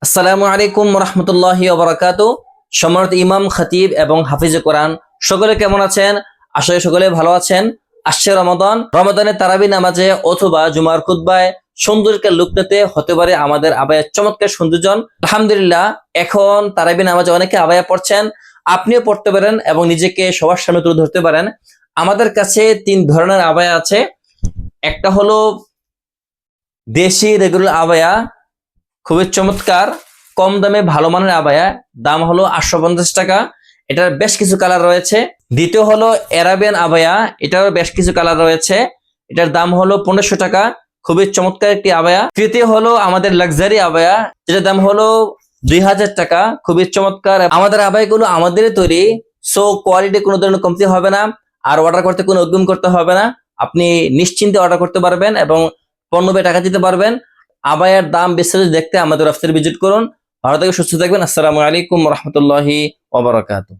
আসসালামু আলাইকুম রহমতুল্লাহি ওয়া বারাকাতুহু। সম্মানিত ইমাম, খতিব এবং হাফিজে কোরআন সকলে কেমন আছেন? আশা করি সকলে ভালো আছেন। আসছে রমাদান, রমাদানের তারাবি নামাজে অথবা জুমার খুতবায় সৌন্দর্যকে লুক নিতে হতে পারে আমাদের আবায়ার চমৎকার সৌন্দর্য। আলহামদুলিল্লাহ, এখন তারাবি নামাজে অনেকে আবায়া পড়ছেন, আপনিও পড়তে পারেন এবং নিজেকে সবার সামনে তুলে ধরতে পারেন। আমাদের কাছে তিন ধরনের আবায়া আছে। একটা হলো দেশি রেগুলার আবায়া, খুবই চমৎকার, কম দামে ভালো মানের আবায়া, দাম হলো 850 টাকা। এটার বেশ কিছু কালার রয়েছে। দ্বিতীয় হলো অ্যারাবিয়ান আবায়া, এটারও বেশ কিছু কালার রয়েছে, এটার দাম হলো 1500 টাকা, খুবই চমৎকার একটি আবায়া। তৃতীয় হলো আমাদের লাক্সারি আবায়া, যেটার দাম হলো 2000 টাকা, খুবই চমৎকার। আমাদের আবায়াগুলো আমাদেরই তৈরি, সো কোয়ালিটি কোনো ধরনের কমতি হবে না, আর অর্ডার করতে কোনো অগ্রিম করতে হবে না। আপনি নিশ্চিন্তে অর্ডার করতে পারবেন এবং পণ্য পেয়ে টাকা দিতে পারবেন। আবায়ার দাম বিস্তারিত দেখতে আমাদের ওয়েবসাইট ভিজিট করুন। ভালো থেকে সুস্থ থাকবেন। আসসালামু আলাইকুম রহমতুল্লাহি ওয়া বারাকাতুহু।